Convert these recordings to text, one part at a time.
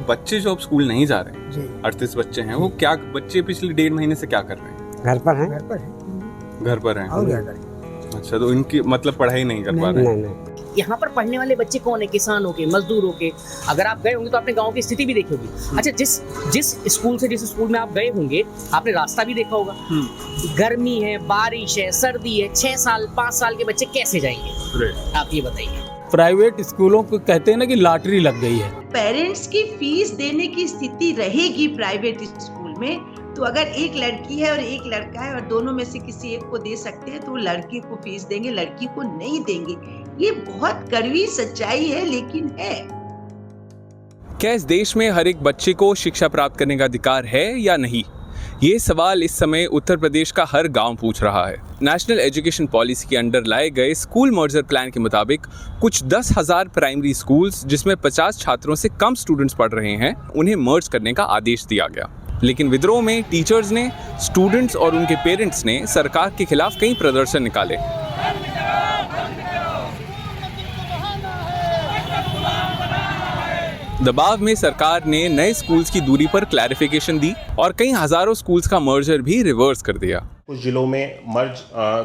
बच्चे जो अब स्कूल नहीं जा रहे हैं, 38 बच्चे हैं, वो क्या बच्चे पिछले 1.5 महीने से क्या कर रहे हैं? घर पर हैं। घर पर हैं। और क्या करें? अच्छा, तो इनकी मतलब पढ़ाई नहीं कर पा रहे हैं। नहीं। यहाँ पर पढ़ने वाले बच्चे कौन है? किसानों के, मजदूरों के। अगर आप गए होंगे तो अपने गांव की स्थिति भी देखी होगी। अच्छा, जिस स्कूल में आप गए होंगे, आपने रास्ता भी देखा होगा। गर्मी है, बारिश है, सर्दी है, 6 साल 5 साल के बच्चे कैसे जाएंगे? आप ये बताइए। प्राइवेट स्कूलों को कहते हैं ना कि लॉटरी लग गई है। पेरेंट्स की फीस देने की स्थिति रहेगी प्राइवेट स्कूल में, तो अगर एक लड़की है और एक लड़का है और दोनों में से किसी एक को दे सकते हैं तो लड़के को फीस देंगे, लड़की को नहीं देंगे। ये बहुत कड़वी सच्चाई है, लेकिन है। क्या इस देश में हर एक बच्चे को शिक्षा प्राप्त करने का अधिकार है या नहीं? ये सवाल इस समय उत्तर प्रदेश का हर गांव पूछ रहा है। नेशनल एजुकेशन पॉलिसी के अंडर लाए गए स्कूल मर्जर प्लान के मुताबिक कुछ 10,000 प्राइमरी स्कूल्स जिसमें 50 छात्रों से कम स्टूडेंट्स पढ़ रहे हैं, उन्हें मर्ज करने का आदेश दिया गया। लेकिन विद्रोह में टीचर्स ने, स्टूडेंट्स और उनके पेरेंट्स ने सरकार के खिलाफ कई प्रदर्शन निकाले। दबाव में सरकार ने नए स्कूल्स की दूरी पर क्लैरिफिकेशन दी और कई हजारों स्कूल्स का मर्जर भी रिवर्स कर दिया। कुछ जिलों में मर्ज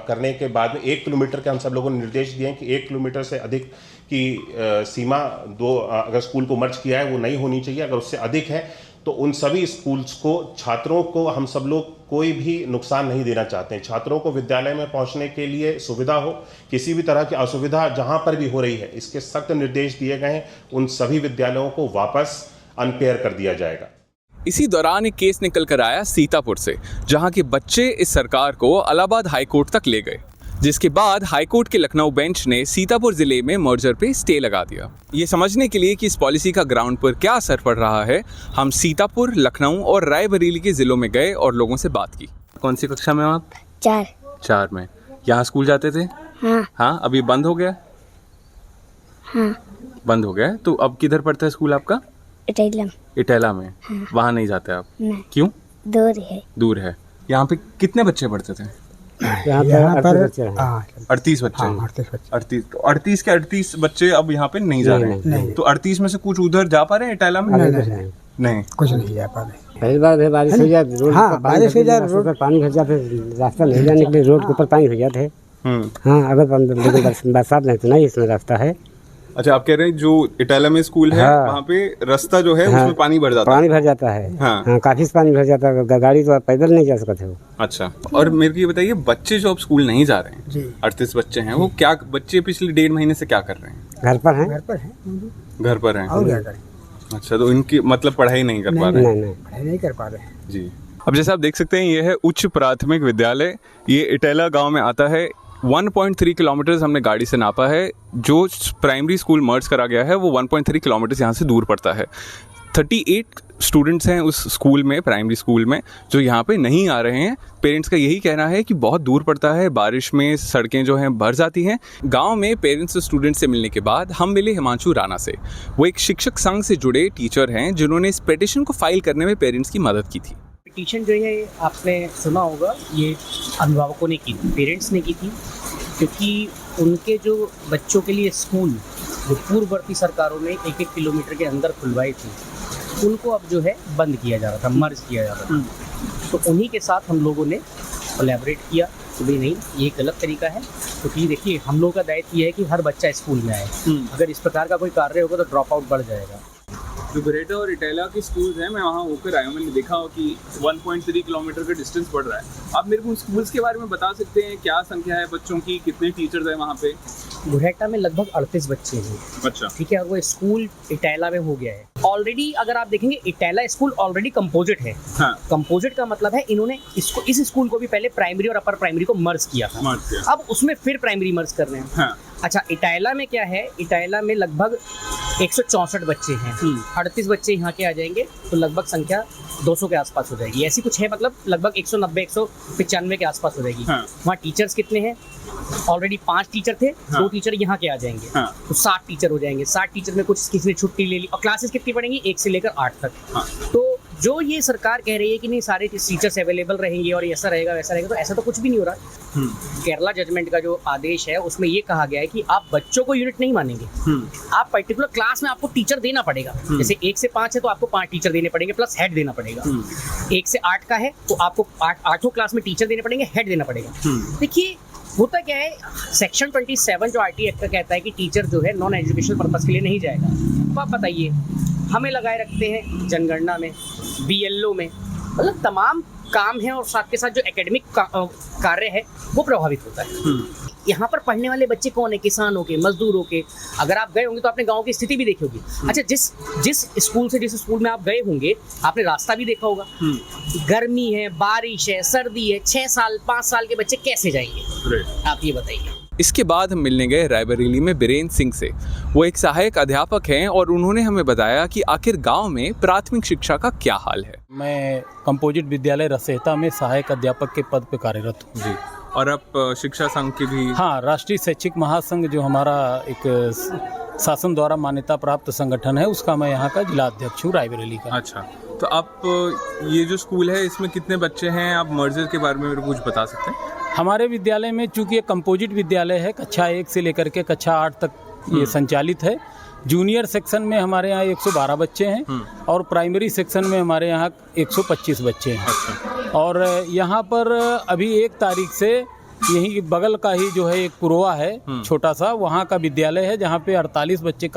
करने के बाद में 1 किलोमीटर के हम सब लोगों ने निर्देश दिए हैं कि 1 किलोमीटर से अधिक की सीमा अगर स्कूल को मर्ज किया है वो नहीं होनी चाहिए। अगर उससे अधिक है तो उन सभी स्कूल्स को, छात्रों को हम सब लोग कोई भी नुकसान नहीं देना चाहते हैं। छात्रों को विद्यालय में पहुंचने के लिए सुविधा हो, किसी भी तरह की असुविधा जहां पर भी हो रही है, इसके सख्त निर्देश दिए गए हैं। उन सभी विद्यालयों को वापस अनपेयर कर दिया जाएगा। इसी दौरान एक केस निकल कर आया सीतापुर से, जहां के बच्चे इस सरकार को इलाहाबाद हाईकोर्ट तक ले गए, जिसके बाद हाईकोर्ट के लखनऊ बेंच ने सीतापुर जिले में मर्जर पे स्टे लगा दिया। ये समझने के लिए कि इस पॉलिसी का ग्राउंड पर क्या असर पड़ रहा है, हम सीतापुर, लखनऊ और रायबरेली के जिलों में गए और लोगों से बात की। कौन सी कक्षा में हो आप? 4 में। यहाँ स्कूल जाते थे? हाँ। अभी बंद हो गया? हाँ। बंद हो गया। तो अब किधर पड़ता है स्कूल आपका? इटैला में। हाँ। वहाँ नहीं जाते आप? नहीं। क्यों? दूर है। यहाँ पे कितने बच्चे पढ़ते थे? यहाँ पर 38 बच्चे। 38 के 38 बच्चे अब यहाँ पे नहीं जा रहे हैं। तो 38 में से कुछ उधर जा पा रहे हैं इटैला में? नहीं, कुछ नहीं जा पा रहे। पहली बार बारिश हो जाए, बारिश हो जाए, रोड पर पानी भर जाते, रास्ता नहीं जाने के लिए रोड के ऊपर पानी हो जाते हैं। हाँ, अगर बरसात नहीं तो नहीं इसमें रास्ता है। अच्छा, आप कह रहे हैं जो इटैला में स्कूल है, वहाँ पे रास्ता जो है उसमें पानी भर जाता है? पानी भर जाता है। हाँ, काफी पानी भर जाता है, गाड़ी तो पैदल नहीं जा सकते हो। अच्छा, और मेरे को ये बताइए, बच्चे जो अब स्कूल नहीं जा रहे हैं, 38 बच्चे हैं, वो क्या बच्चे पिछले 1.5 महीने से क्या कर रहे हैं? घर पर हैं। घर पर हैं। और क्या करें? अच्छा, तो इनकी मतलब पढ़ाई नहीं कर पा रहे हैं? नहीं कर पा रहे जी। अब जैसे आप देख सकते हैं, ये है उच्च प्राथमिक विद्यालय। ये इटैला गांव में आता है। 1.3 किलोमीटर हमने गाड़ी से नापा है। जो प्राइमरी स्कूल मर्ज करा गया है वो 1.3 किलोमीटर यहाँ से दूर पड़ता है। 38 स्टूडेंट्स हैं उस स्कूल में, प्राइमरी स्कूल में, जो यहाँ पे नहीं आ रहे हैं। पेरेंट्स का यही कहना है कि बहुत दूर पड़ता है, बारिश में सड़कें जो हैं भर जाती हैं। गांव में पेरेंट्स और स्टूडेंट्स से मिलने के बाद हम मिले हिमांशु राणा से। वो एक शिक्षक संघ से जुड़े टीचर हैं जिन्होंने इस पिटीशन को फाइल करने में पेरेंट्स की मदद की थी। पिटीशन जो है आपने सुना होगा, ये अभिभावकों ने की थी, पेरेंट्स ने की थी, क्योंकि उनके जो बच्चों के लिए स्कूल जो पूर्ववर्ती सरकारों ने 1-1 किलोमीटर के अंदर खुलवाए थे, उनको अब जो है बंद किया जा रहा था, मर्ज किया जा रहा था। तो उन्हीं के साथ हम लोगों ने कोलैबोरेट किया कि भाई नहीं, ये गलत तरीका है। क्योंकि देखिए, हम लोगों का दायित्व ये है कि हर बच्चा स्कूल में आए। अगर इस प्रकार का कोई कार्य होगा तो ड्रॉप आउट बढ़ जाएगा। जो बरेटा और इटैला के स्कूल्स हैं, मैं वहाँ होकर आया हूँ, मैंने देखा हो कि 1.3 किलोमीटर का डिस्टेंस पड़ रहा है। आप मेरे को उन स्कूल्स के बारे में बता सकते हैं, क्या संख्या है बच्चों की, कितने टीचर्स हैं वहाँ पे? बुढ़ेटा में लगभग 38 बच्चे हैं। अच्छा, ठीक है। और वो स्कूल इटैला में हो गया है ऑलरेडी। अगर आप देखेंगे, इटैला स्कूल ऑलरेडी कंपोजिट है। हाँ। कंपोजिट का मतलब है इन्होंने इस स्कूल को भी पहले प्राइमरी और अपर प्राइमरी को मर्ज किया था। अब उसमें फिर प्राइमरी मर्ज कर रहे हैं। हाँ। अच्छा, इटैला में क्या है, इटैला में लगभग 164 बच्चे हैं। 38 बच्चे यहाँ के आ जाएंगे तो लगभग संख्या 200 के आसपास हो जाएगी। ऐसी कुछ है, मतलब लगभग 190-195 के आसपास हो जाएगी। हाँ। वहाँ टीचर्स कितने हैं? ऑलरेडी 5 टीचर थे। हाँ। 2 टीचर यहाँ के आ जाएंगे। हाँ। तो 60 टीचर हो जाएंगे। 60 टीचर में कुछ किसी ने छुट्टी ले ली। और क्लासेस कितनी पढ़ेंगी? 1 से लेकर 8 तक। हाँ। तो जो ये सरकार कह रही है कि नहीं सारे टीचर्स अवेलेबल रहेंगे और ऐसा रहेगा वैसा रहेगा, तो ऐसा तो कुछ भी नहीं हो रहा। केरला जजमेंट का जो आदेश है उसमें ये कहा गया है कि आप बच्चों को यूनिट नहीं मानेंगे, आप पर्टिकुलर क्लास में आपको टीचर देना पड़ेगा। जैसे 1 से 5 है तो आपको 5 टीचर देने पड़ेंगे प्लस हेड देना पड़ेगा। 1 से 8 का है तो आपको 8 क्लास में टीचर देने पड़ेंगे, हेड देना पड़ेगा। देखिए होता क्या है, सेक्शन 27 जो आरटी एक्ट का कहता है कि टीचर जो है नॉन एजुकेशनल पर्पस के लिए नहीं जाएगा। तो आप बताइए, हमें लगाए रखते हैं जनगणना में, बीएलओ में, मतलब तमाम काम है और साथ के साथ जो एकेडमिक कार्य है वो प्रभावित होता है। यहाँ पर पढ़ने वाले बच्चे कौन है? किसानों के, मजदूरों के। अगर आप गए होंगे तो आपने गांव की स्थिति भी देखी होगी। अच्छा, जिस स्कूल में आप गए होंगे आपने रास्ता भी देखा होगा। गर्मी है, बारिश है, सर्दी है, 6 साल 5 साल के बच्चे कैसे जाएंगे? आप ये बताइए। इसके बाद हम मिलने गए रायबरेली में बीरेन सिंह से। वो एक सहायक अध्यापक हैं और उन्होंने हमें बताया कि आखिर गांव में प्राथमिक शिक्षा का क्या हाल है। मैं कंपोजिट विद्यालय रसेहता में सहायक अध्यापक के पद पर कार्यरत हूँ जी। और आप शिक्षा संघ के भी? हाँ, राष्ट्रीय शैक्षिक महासंघ जो हमारा एक शासन द्वारा मान्यता प्राप्त संगठन है उसका मैं यहाँ का जिला अध्यक्ष हूँ रायबरेली का। अच्छा, तो आप ये जो स्कूल है इसमें कितने बच्चे हैं? आप मर्जर के बारे में मेरे को कुछ बता सकते हैं? हमारे विद्यालय में चूँकि ये कंपोजिट विद्यालय है, कक्षा 1 से लेकर के कक्षा 8 तक ये संचालित है। जूनियर सेक्शन में हमारे यहाँ 112 बच्चे हैं और प्राइमरी सेक्शन में हमारे यहाँ 125 बच्चे हैं। अच्छा। और यहाँ पर अभी 1 तारीख से यही बगल का ही जो है एक पुरवा है छोटा सा, वहाँ का विद्यालय है जहाँ पे 48 बच्चे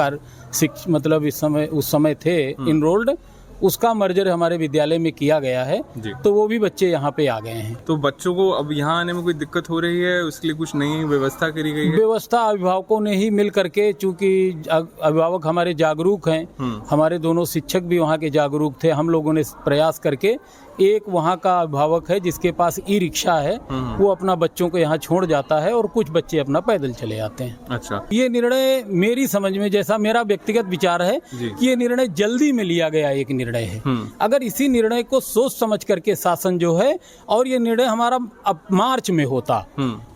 मतलब उस समय थे इनरोल्ड। उसका मर्जर हमारे विद्यालय में किया गया है, तो वो भी बच्चे यहाँ पे आ गए हैं। तो बच्चों को अब यहाँ आने में कोई दिक्कत हो रही है? उसके लिए कुछ नई व्यवस्था करी गई है? व्यवस्था अभिभावकों ने ही मिल करके, चूंकि अभिभावक हमारे जागरूक हैं, हमारे दोनों शिक्षक भी वहाँ के जागरूक थे। हम लोगों ने प्रयास करके, एक वहाँ का अभिभावक है जिसके पास ई रिक्शा है, वो अपना बच्चों को यहाँ छोड़ जाता है और कुछ बच्चे अपना पैदल चले आते हैं। अच्छा। ये निर्णय मेरी समझ में, जैसा मेरा व्यक्तिगत विचार है कि ये निर्णय जल्दी में लिया गया एक निर्णय है। अगर इसी निर्णय को सोच समझ करके शासन जो है, और ये निर्णय हमारा अब मार्च में होता,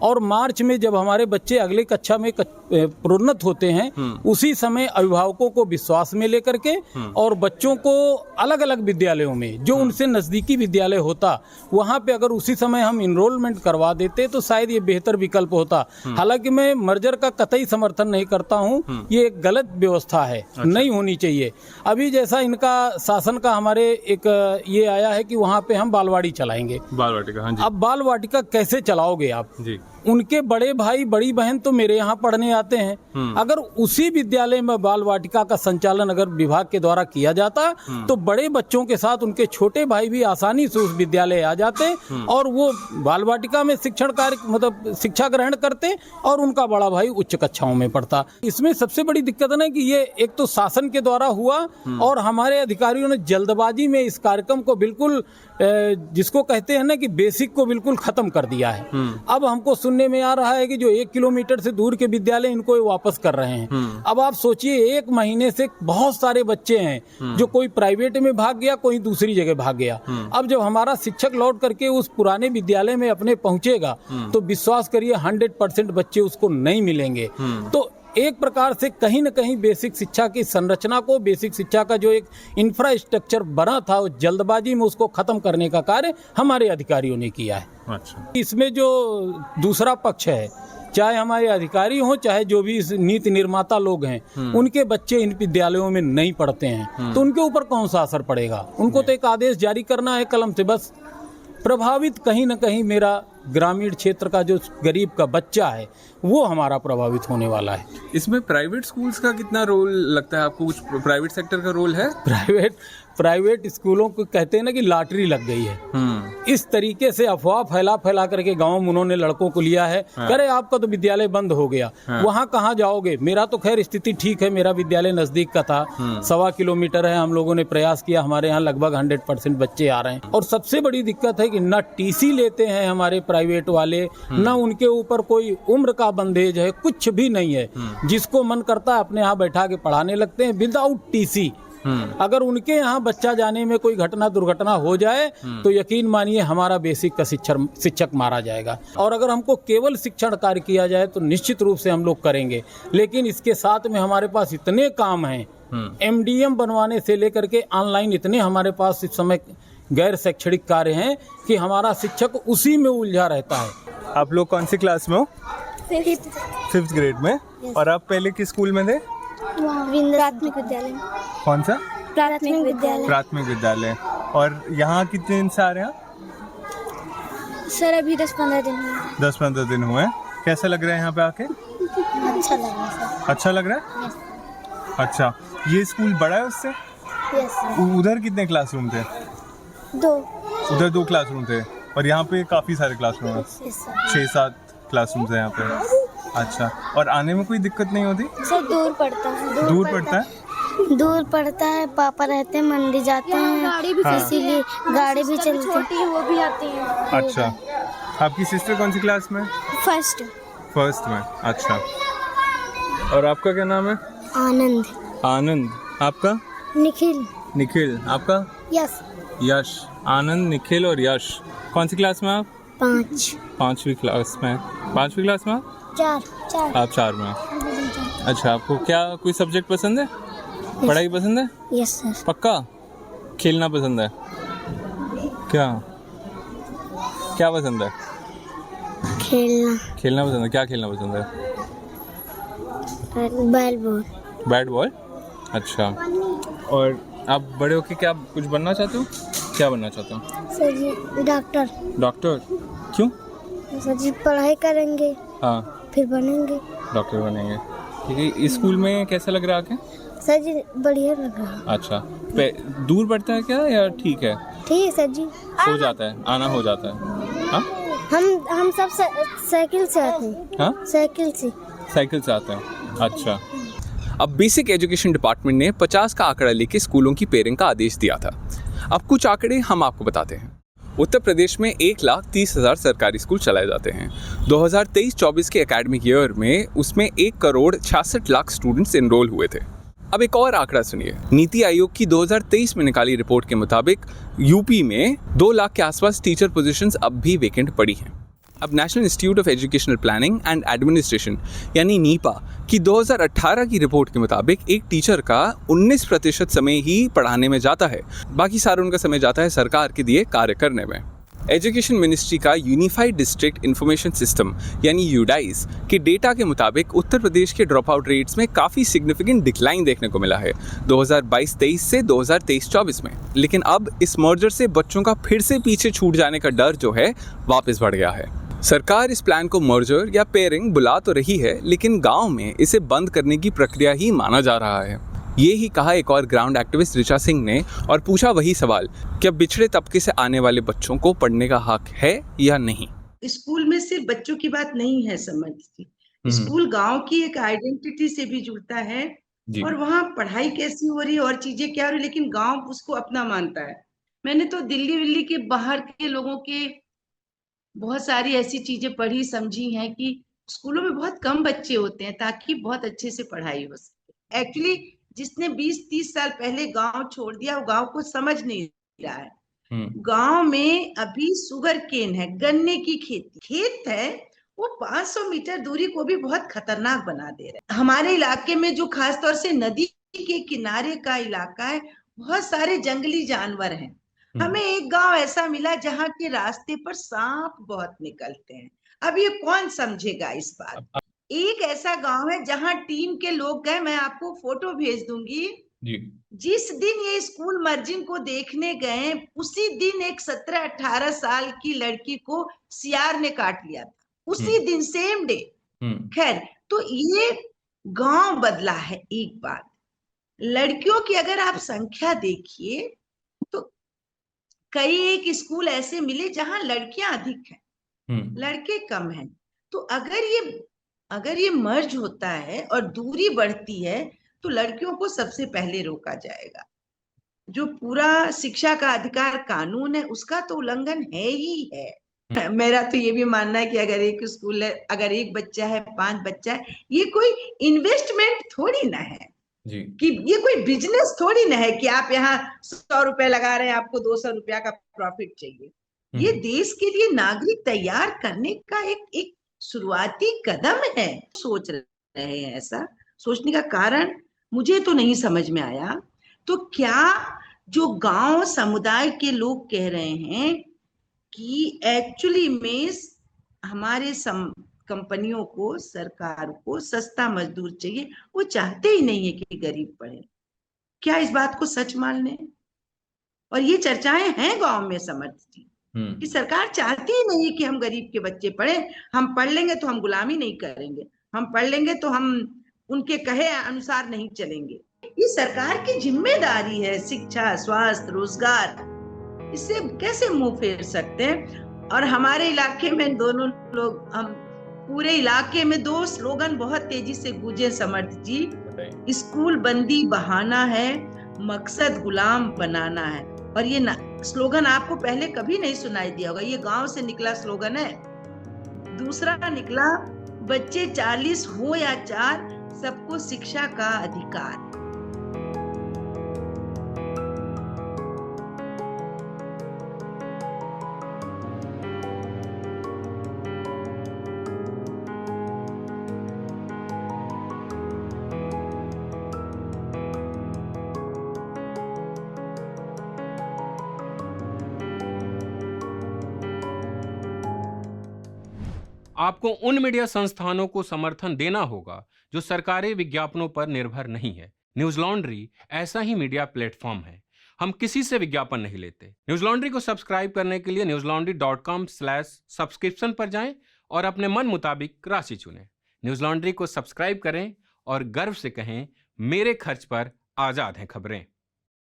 और मार्च में जब हमारे बच्चे अगले कक्षा में प्रोन्नत होते हैं, उसी समय अभिभावकों को विश्वास में लेकर के और बच्चों को अलग अलग विद्यालयों में जो उनसे नजदीकी विद्यालय होता, वहां पे अगर उसी समय हम इनरोलमेंट करवा देते तो शायद ये बेहतर विकल्प होता। हालांकि मैं मर्जर का कतई समर्थन नहीं करता हूं, ये एक गलत व्यवस्था है। अच्छा। नहीं होनी चाहिए। अभी जैसा इनका शासन का हमारे एक ये आया है कि वहां पे हम बालवाड़ी चलाएंगे। बाल वाटिका, हाँ जी। अब बाल वाटिका कैसे चलाओगे आप जी? उनके बड़े भाई बड़ी बहन तो मेरे यहाँ पढ़ने आते हैं। अगर उसी विद्यालय में बाल वाटिका का संचालन अगर विभाग के द्वारा किया जाता तो बड़े बच्चों के साथ उनके छोटे भाई भी आसानी से उस विद्यालय आ जाते और वो बाल वाटिका में शिक्षण कार्य मतलब शिक्षा ग्रहण करते और उनका बड़ा भाई उच्च कक्षाओं में पढ़ता। इसमें सबसे बड़ी दिक्कत है कि ये एक तो शासन के द्वारा हुआ और हमारे अधिकारियों ने जल्दबाजी में इस कार्यक्रम को बिल्कुल, जिसको कहते हैं ना कि बेसिक को बिल्कुल खत्म कर दिया है। अब हमको सुनने में आ रहा है कि जो 1 किलोमीटर से दूर के विद्यालय इनको वापस कर रहे हैं। अब आप सोचिए, 1 महीने से बहुत सारे बच्चे हैं जो कोई प्राइवेट में भाग गया, कोई दूसरी जगह भाग गया। अब जब हमारा शिक्षक लौट करके उस पुराने विद्यालय में अपने पहुंचेगा तो विश्वास करिए 100% बच्चे उसको नहीं मिलेंगे। तो एक प्रकार से कहीं न कहीं बेसिक शिक्षा की संरचना को, बेसिक शिक्षा का जो एक इंफ्रास्ट्रक्चर बना था, जल्दबाजी में उसको खत्म करने का कार्य हमारे अधिकारियों ने किया है। अच्छा। इसमें जो दूसरा पक्ष है, चाहे हमारे अधिकारी हों चाहे जो भी नीति निर्माता लोग हैं, उनके बच्चे इन विद्यालयों में नहीं पढ़ते हैं तो उनके ऊपर कौन सा असर पड़ेगा? उनको तो एक आदेश जारी करना है कलम से बस। प्रभावित कहीं न कहीं मेरा ग्रामीण क्षेत्र का जो गरीब का बच्चा है वो हमारा प्रभावित होने वाला है। इसमें प्राइवेट स्कूल्स का कितना रोल लगता है आपको? कुछ प्राइवेट सेक्टर का रोल है? प्राइवेट स्कूलों को कहते हैं ना कि लॉटरी लग गई है। इस तरीके से अफवाह फैला करके गांव में उन्होंने लड़कों को लिया है। करे आपका तो विद्यालय बंद हो गया, वहां कहाँ जाओगे? मेरा तो खैर स्थिति ठीक है, मेरा विद्यालय नजदीक का था, 1.25 किलोमीटर है। हम लोगों ने प्रयास किया, हमारे यहाँ लगभग 100% बच्चे आ रहे हैं। और सबसे बड़ी दिक्कत है कि न टीसी लेते हैं हमारे प्राइवेट वाले, न उनके ऊपर कोई उम्र का बंदेज है, कुछ भी नहीं है। जिसको मन करता है अपने यहाँ बैठा के पढ़ाने लगते हैं विदाउट टीसी। अगर उनके यहाँ बच्चा जाने में कोई दुर्घटना हो जाए तो यकीन मानिए हमारा बेसिक का शिक्षक मारा जाएगा। और अगर हमको केवल शिक्षण कार्य किया जाए तो निश्चित रूप से हम लोग करेंगे, लेकिन इसके साथ में हमारे पास इतने काम हैं MDM बनवाने से लेकर के ऑनलाइन इतने हमारे पास इस समय गैर शैक्षणिक कार्य हैं कि हमारा शिक्षक उसी में उलझा रहता है। आप लोग कौन सी क्लास में हो? 5th ग्रेड में। और आप पहले किस स्कूल में थे? प्राथमिक विद्यालय। कौन सा? प्राथमिक विद्यालय। प्राथमिक विद्यालय। और यहाँ कितने दिन से आ रहे हैं? सर अभी 10-15 दिन हुए। 10-15 दिन हुए। कैसा लग रहा है यहाँ पे आके? अच्छा लग रहा है सर। अच्छा लग रहा है? अच्छा, ये स्कूल बड़ा है उससे? Yes sir. उधर कितने क्लासरूम थे? 2। उधर 2 क्लासरूम थे और यहाँ पे काफ़ी सारे क्लासरूम हैं। Yes sir. 6-7 क्लासरूम है यहाँ पे। अच्छा, और आने में कोई दिक्कत नहीं होती? सर दूर पड़ता है। दूर पड़ता है? दूर पड़ता है, पापा रहते हैं, मंडी जाते हैं, गाड़ी भी इसीलिए गाड़ी भी चलती है, वो भी आती है। अच्छा, आपकी सिस्टर कौन सी क्लास में? फर्स्ट में। अच्छा, और आपका क्या नाम है? आनंद। आनंद। आपका? निखिल। आपका? यश। आनंद, निखिल और यश। कौन सी क्लास में आप? 5। 5वीं क्लास में। 5वीं क्लास में आप? 4। आप 4 में। अच्छा, आपको क्या कोई सब्जेक्ट पसंद है? पढ़ाई पसंद है? Yes sir. पक्का? खेलना पसंद है? क्या पसंद है? खेलना पसंद है। क्या खेलना पसंद है? Bat ball. अच्छा, और आप बड़े होके क्या कुछ बनना चाहते हो? क्या बनना चाहते हो? सर जी डॉक्टर। क्यों? सर जी पढ़ाई करेंगे, हाँ, फिर बनेंगे। डॉक्टर बनेंगे। ठीक है। इस स्कूल में कैसा लग रहा है आके? सर जी बढ़िया लग रहा है। अच्छा, दूर पड़ता है क्या या ठीक है? ठीक है सर जी। हो जाता है, आना हो जाता है। हाँ, हम सब साइकिल से आते हैं। हाँ, साइकिल से आते हैं। अच्छा, अब बेसिक एजुकेशन डिपार्टमेंट ने 50 का आंकड़ा लेके स्कूलों की पेयरिंग का आदेश दिया था। अब कुछ आंकड़े हम आपको बताते हैं। उत्तर प्रदेश में 1,30,000 सरकारी स्कूल चलाए जाते हैं। 2023-24 के एकेडमिक ईयर में उसमें 1,66,00,000 स्टूडेंट्स एनरोल हुए थे। अब एक और आंकड़ा सुनिए। नीति आयोग की 2023 में निकाली रिपोर्ट के मुताबिक यूपी में 2 लाख के आसपास टीचर पोजीशंस अब भी वेकेंट पड़ी हैं। अब national institute of educational planning and administration यानी नीपा की 2018 की रिपोर्ट के मुताबिक एक टीचर का 19% समय ही पढ़ाने में जाता है, बाकी सारा उनका समय जाता है सरकार के दिए कार्य करने में। एजुकेशन मिनिस्ट्री का यूनिफाइड डिस्ट्रिक्ट इंफॉर्मेशन सिस्टम यानी यूडाइस के डेटा के मुताबिक उत्तर प्रदेश के ड्रॉप आउट रेट्स में काफ़ी सिग्निफिकेंट डिक्लाइन देखने को मिला है 2022-23 से 2023-24 में। लेकिन अब इस मर्जर से बच्चों का फिर से पीछे छूट जाने का डर जो है वापस बढ़ गया है। सरकार इस प्लान को मर्जर या पेयरिंग बुला तो रही है, लेकिन गांव में इसे बंद करने की प्रक्रिया ही माना जा रहा है। ये ही कहा एक और ग्राउंड एक्टिविस्ट ऋचा सिंह ने और पूछा वही सवाल, क्या बिछड़े तबके से आने वाले बच्चों को पढ़ने का हक है या नहीं? स्कूल में सिर्फ बच्चों की बात नहीं है समझ की, स्कूल गांव की एक आइडेंटिटी से भी जुड़ता है और वहाँ पढ़ाई कैसी हो रही है और चीजें क्या हो रही है, लेकिन गांव उसको अपना मानता है। मैंने तो दिल्ली के बाहर के लोगों के बहुत सारी ऐसी चीजें पढ़ी समझी हैं कि स्कूलों में बहुत कम बच्चे होते हैं ताकि बहुत अच्छे से पढ़ाई हो सके। एक्चुअली जिसने 20-30 साल पहले गांव छोड़ दिया वो गांव को समझ नहीं रहा है। गांव में अभी शुगर केन है, गन्ने की खेत है, वो 500 मीटर दूरी को भी बहुत खतरनाक बना दे रहा है। हमारे इलाके में जो खासतौर से नदी के किनारे का इलाका है, बहुत सारे जंगली जानवर हैं। हमें एक गांव ऐसा मिला जहाँ के रास्ते पर सांप बहुत निकलते हैं। अब ये कौन समझेगा इस बात? एक ऐसा गांव है जहां टीम के लोग गए, मैं आपको फोटो भेज दूंगी जी। जिस दिन ये स्कूल मर्जिंग को देखने गए उसी दिन एक 17-18 साल की लड़की को सियार ने काट लिया था, उसी दिन सेम डे। खैर, तो ये गांव बदला है। एक बात, लड़कियों की अगर आप संख्या देखिए तो कई एक स्कूल ऐसे मिले जहां लड़कियां अधिक हैं, लड़के कम हैं। तो अगर ये मर्ज होता है और दूरी बढ़ती है तो लड़कियों को सबसे पहले रोका जाएगा। जो पूरा शिक्षा का अधिकार कानून है उसका तो उल्लंघन है ही है। मेरा तो ये भी मानना है कि अगर एक स्कूल है, अगर एक बच्चा है, 5 बच्चा है, ये कोई इन्वेस्टमेंट थोड़ी ना है जी। कि ये कोई बिजनेस थोड़ी ना है कि आप यहाँ 100 रुपए लगा रहे हैं, आपको 200 रुपया का प्रॉफिट चाहिए। ये देश के लिए नागरिक तैयार करने का एक शुरुआती कदम है। सोच रहे हैं, ऐसा सोचने का कारण मुझे तो नहीं समझ में आया। तो क्या जो गांव समुदाय के लोग कह रहे हैं कि एक्चुअली में हमारे कंपनियों को, सरकार को सस्ता मजदूर चाहिए, वो चाहते ही नहीं है कि गरीब पढ़े? क्या इस बात को सच मान लें? और ये चर्चाएं हैं गांव में समर्थ जी, कि सरकार चाहती ही नहीं कि हम गरीब के बच्चे पढ़े। हम पढ़ लेंगे तो हम गुलामी नहीं करेंगे, हम पढ़ लेंगे तो हम उनके कहे अनुसार नहीं चलेंगे। ये सरकार की जिम्मेदारी है, शिक्षा, स्वास्थ्य, रोजगार, इससे कैसे मुंह फेर सकते हैं? और हमारे इलाके में दोनों लोग, हम पूरे इलाके में 2 स्लोगन बहुत तेजी से गूंजे समर्थ जी। स्कूल बंदी बहाना है, मकसद गुलाम बनाना है। और ये स्लोगन आपको पहले कभी नहीं सुनाई दिया होगा, ये गांव से निकला स्लोगन है। दूसरा निकला, बच्चे 40 हो या 4, सबको शिक्षा का अधिकार। आपको उन मीडिया संस्थानों को समर्थन देना होगा जो सरकारी विज्ञापनों पर निर्भर नहीं है। न्यूज लॉन्ड्री ऐसा ही मीडिया प्लेटफॉर्म है। हम किसी से विज्ञापन नहीं लेते। न्यूज लॉन्ड्री को सब्सक्राइब करने के लिए newslaundry.com/subscription पर जाएं और अपने मन मुताबिक राशि चुनें। न्यूज लॉन्ड्री को सब्सक्राइब करें और गर्व से कहें, मेरे खर्च पर आजाद हैं खबरें।